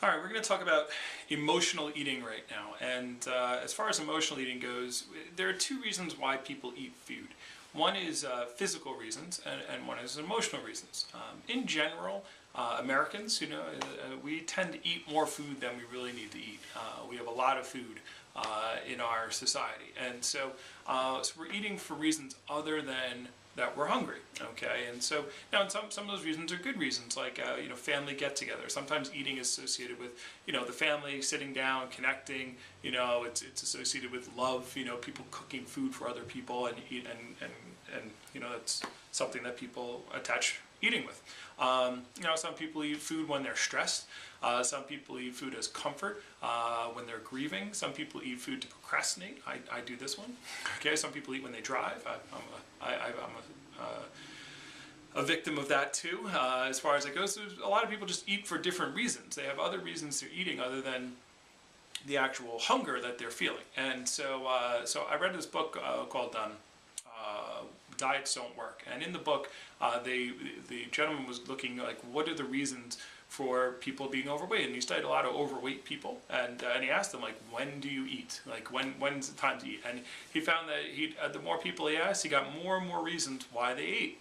All right, we're going to talk about emotional eating right now. And as far as emotional eating goes, there are two reasons why people eat food. One is physical reasons, and one is emotional reasons. In general, Americans, we tend to eat more food than we really need to eat. We have a lot of food in our society, and so we're eating for reasons other than that we're hungry, okay? And so now some of those reasons are good reasons, like family get-together. Sometimes eating is associated with the family sitting down, connecting. It's associated with love. People cooking food for other people and eat and that's something that people attach eating with. Some people eat food when they're stressed. Some people eat food as comfort when they're grieving. Some people eat food to procrastinate. I do this one. Okay. Some people eat when they drive. I'm a victim of that too. As far as it goes, a lot of people just eat for different reasons. They have other reasons they're eating other than the actual hunger that they're feeling. And so I read this book called Diets Don't Work. And in the book, the gentleman was looking like, what are the reasons for people being overweight? And he studied a lot of overweight people, and he asked them, like, when do you eat? Like, when's the time to eat? And he found that the more people he asked, he got more and more reasons why they ate,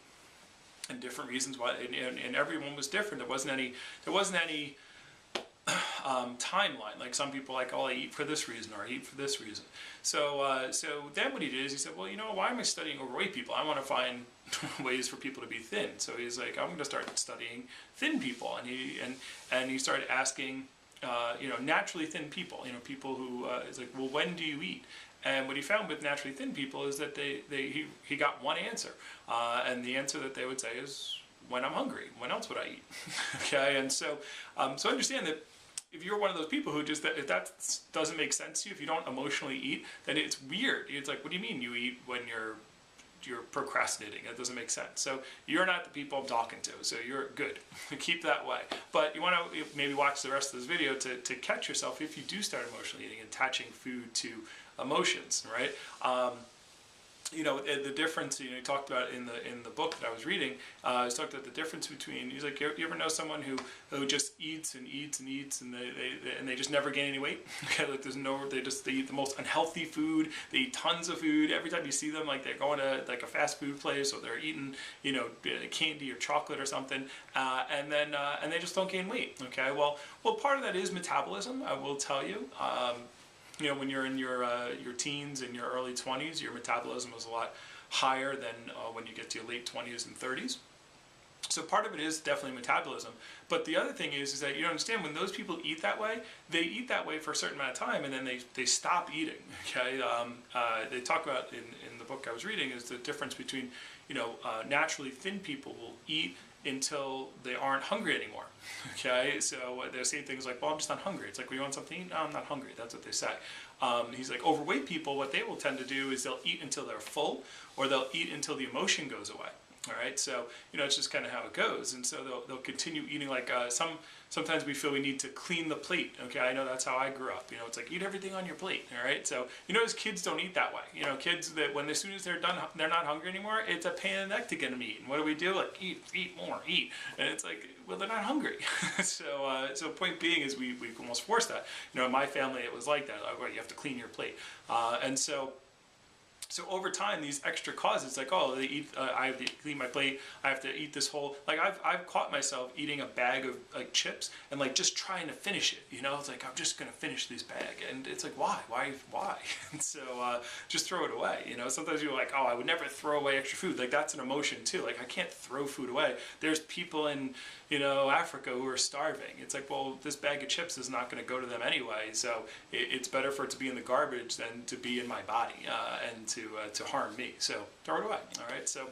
and different reasons why, and everyone was different. There wasn't any timeline. Like some people like, oh, I eat for this reason or I eat for this reason. So then what he did is he said, well, why am I studying overweight people? I want to find ways for people to be thin. So he's like, I'm going to start studying thin people, and he started asking, naturally thin people, people who is like, well, when do you eat? And what he found with naturally thin people is that he got one answer, and the answer that they would say is, when I'm hungry. When else would I eat? Okay, and so understand that if you're one of those people who if that doesn't make sense to you, if you don't emotionally eat, then it's weird. It's like, what do you mean you eat when you're procrastinating? That doesn't make sense. So you're not the people I'm talking to. So you're good. Keep that way. But you want to maybe watch the rest of this video to catch yourself if you do start emotionally eating, attaching food to emotions, right? The difference, he talked about in the book that I was reading, he talked about the difference between, he's like, you ever know someone who just eats and eats and eats and they just never gain any weight? Okay, like they eat the most unhealthy food, they eat tons of food. Every time you see them, like they're going to like a fast food place or they're eating, candy or chocolate or something, and they just don't gain weight. Okay, well, part of that is metabolism, I will tell you. When you're in your teens and your early 20s, your metabolism is a lot higher than when you get to your late 20s and 30s. So part of it is definitely metabolism. But the other thing is that you understand when those people eat that way, they eat that way for a certain amount of time and then they stop eating. Okay, they talk about in the book I was reading is the difference between naturally thin people will eat until they aren't hungry anymore. Okay, so they're saying things like, well, I'm just not hungry. It's like, well, you want something to eat? No, I'm not hungry. That's what they say. He's like, overweight people, what they will tend to do is they'll eat until they're full, or they'll eat until the emotion goes away. All right, so it's just kind of how it goes, and so they'll continue eating. Like sometimes we feel we need to clean the plate. Okay, I know that's how I grew up. It's like, eat everything on your plate. All right, so as kids don't eat that way. Kids that as soon as they're done, they're not hungry anymore. It's a pain in the neck to get them to eat. And what do? Like, eat more, eat. And it's like, well, they're not hungry. So point being is we almost force that. In my family it was like that. Like, well, you have to clean your plate, and so. So over time, these extra causes, like, oh, they eat. I have to clean my plate. I have to eat this whole. Like I've caught myself eating a bag of like chips and like just trying to finish it. It's like, I'm just gonna finish this bag, and it's like, why? And so just throw it away. Sometimes you're like, oh, I would never throw away extra food. Like that's an emotion too. Like I can't throw food away. There's people in Africa who are starving. It's like, well, this bag of chips is not going to go to them anyway. So it's better for it to be in the garbage than to be in my body and to harm me. So throw it away. All right. So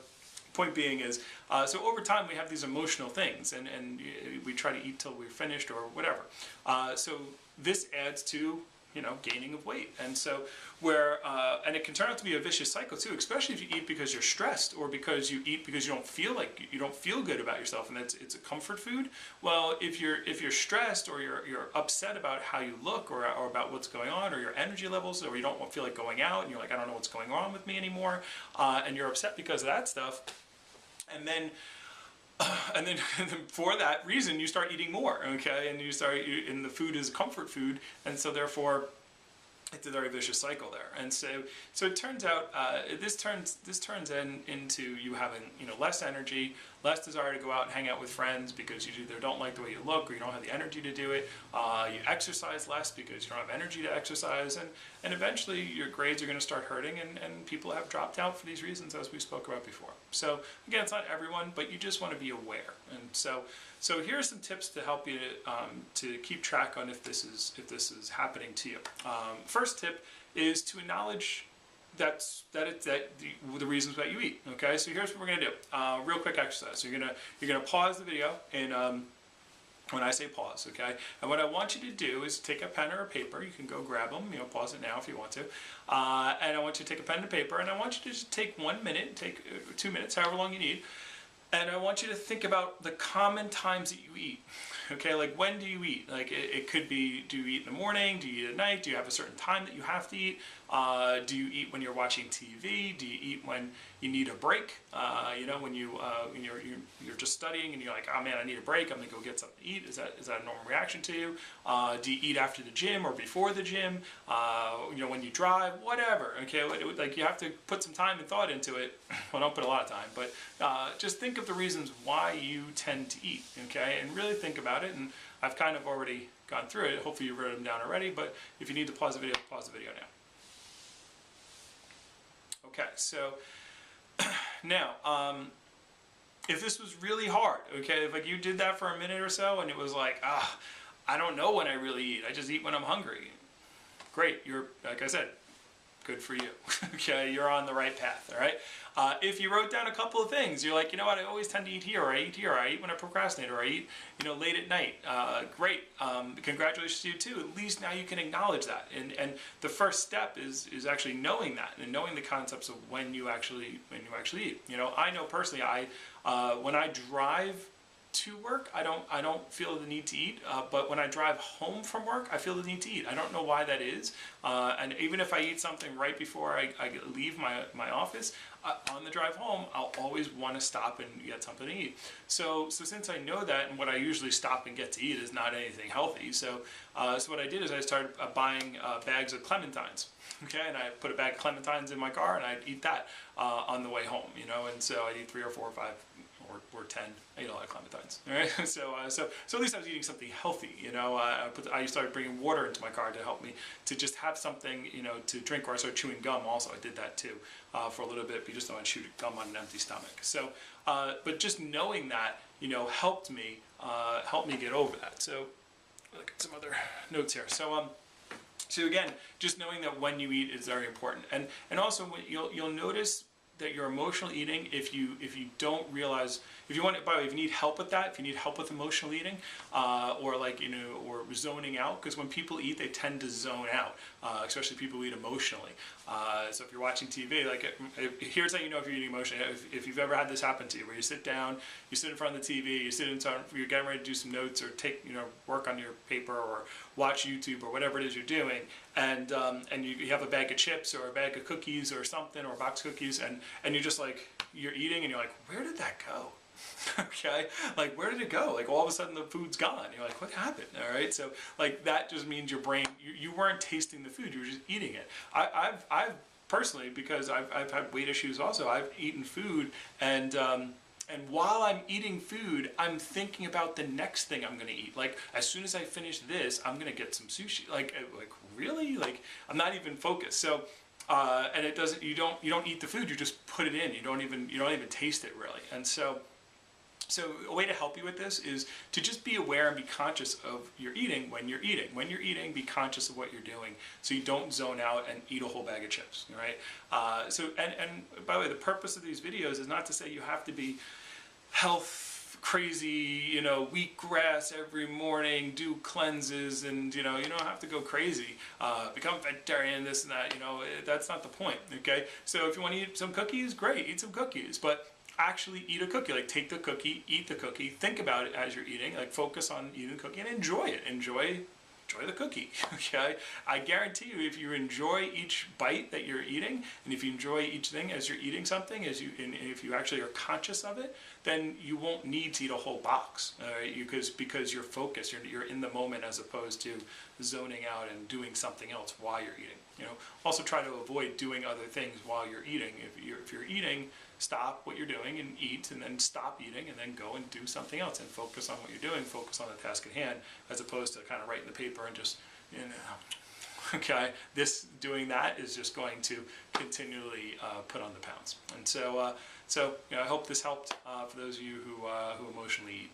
point being is, so over time we have these emotional things, and we try to eat till we're finished or whatever. So this adds to gaining of weight, and so and it can turn out to be a vicious cycle too, especially if you eat because you're stressed or because you eat because you don't feel good about yourself, and it's a comfort food. Well, if you're stressed or you're upset about how you look or about what's going on or your energy levels, or you don't feel like going out and you're like, I don't know what's going on with me anymore, and you're upset because of that stuff, and then And then for that reason, you start eating more, okay? And and the food is comfort food, and so therefore, it's a very vicious cycle there. And so it turns out this turns into you having less energy, less desire to go out and hang out with friends because you either don't like the way you look or you don't have the energy to do it. You exercise less because you don't have energy to exercise, and eventually your grades are going to start hurting, and people have dropped out for these reasons, as we spoke about before. So again, it's not everyone, but you just want to be aware. And so here are some tips to help you to keep track on if this is happening to you. First tip is to acknowledge the reasons that you eat. Okay, so here's what we're gonna do. Real quick exercise. So you're gonna pause the video and when I say pause, okay? And what I want you to do is take a pen or a paper. You can go grab them, pause it now if you want to. And I want you to take a pen and paper, and I want you to just take 1 minute, take 2 minutes, however long you need. And I want you to think about the common times that you eat. Okay, like when do you eat? Like it could be, do you eat in the morning? Do you eat at night? Do you have a certain time that you have to eat? Do you eat when you're watching TV? Do you eat when you need a break? When you're just studying and you're like, oh man, I need a break. I'm gonna go get something to eat. Is that a normal reaction to you? Do you eat after the gym or before the gym? When you drive, whatever. Okay, like you have to put some time and thought into it. Well, don't put a lot of time, but just think of the reasons why you tend to eat. Okay, and really think about it. And I've kind of already gone through it. Hopefully you've written them down already, but if you need to pause the video now. Okay, so now, if this was really hard, okay, if like you did that for a minute or so and it was like, I don't know when I really eat, I just eat when I'm hungry. Great, you're, like I said, good for you. Okay, you're on the right path, all right? If you wrote down a couple of things, you're like, you know what, I always tend to eat here, or I eat here, or I eat when I procrastinate, or I eat, late at night. Great, congratulations to you too. At least now you can acknowledge that. And the first step is actually knowing that, and knowing the concepts of when you actually eat. I know personally, when I drive to work, I don't feel the need to eat, but when I drive home from work, I feel the need to eat. I don't know why that is, and even if I eat something right before I leave my office, on the drive home, I'll always want to stop and get something to eat. So since I know that, and what I usually stop and get to eat is not anything healthy, so what I did is I started buying bags of clementines. Okay, and I put a bag of clementines in my car, and I'd eat that on the way home, and so I'd eat 3 or 4 or 5 or 10. I eat a lot of clementines. All right, so at least I was eating something healthy. I started bringing water into my car to help me to just have something to drink. Or I started chewing gum. Also, I did that too for a little bit. But you just don't want to chew gum on an empty stomach. So, but just knowing that helped me get over that. So, look at some other notes here. So again, just knowing that when you eat is very important, and also you'll notice that you're emotional eating if you don't realize, if you want, by the way, if you need help with that, if you need help with emotional eating, or zoning out, because when people eat, they tend to zone out, especially people who eat emotionally. So if you're watching TV, here's how you know if you're eating emotionally. If you've ever had this happen to you, where you sit down, you sit in front of the TV, you're getting ready to do some notes or take, work on your paper or watch YouTube or whatever it is you're doing, and you have a bag of chips or a bag of cookies or something, or a box of cookies, and you're just like, you're eating and you're like, where did that go? Okay, like where did it go? Like all of a sudden the food's gone. You're like, what happened? All right, so like that just means your brain, you weren't tasting the food, you were just eating it. I've personally, because I've had weight issues also, I've eaten food and while I'm eating food, I'm thinking about the next thing I'm gonna eat. Like as soon as I finish this, I'm gonna get some sushi. Like really? Like I'm not even focused. So and it doesn't. You don't eat the food. You just put it in. You don't even taste it really. And so a way to help you with this is to just be aware and be conscious of your eating when you're eating. When you're eating, be conscious of what you're doing so you don't zone out and eat a whole bag of chips, right? And by the way, the purpose of these videos is not to say you have to be health crazy, wheatgrass every morning, do cleanses, and you don't have to go crazy, become vegetarian, this and that, that's not the point, okay? So if you want to eat some cookies, great, eat some cookies, but actually eat a cookie. Like take the cookie, eat the cookie, think about it as you're eating, like focus on eating the cookie and enjoy it. Enjoy enjoy the cookie. Okay, I guarantee you, if you enjoy each bite that you're eating, and if you enjoy each thing as you're eating something, and if you actually are conscious of it, then you won't need to eat a whole box, because you're focused, you're in the moment, as opposed to zoning out and doing something else while you're eating. Also try to avoid doing other things while you're eating. If you're eating, stop what you're doing and eat, and then stop eating, and then go and do something else and focus on what you're doing, focus on the task at hand, as opposed to kind of writing the paper and just, okay, doing that is just going to continually put on the pounds. And so I hope this helped for those of you who emotionally eat.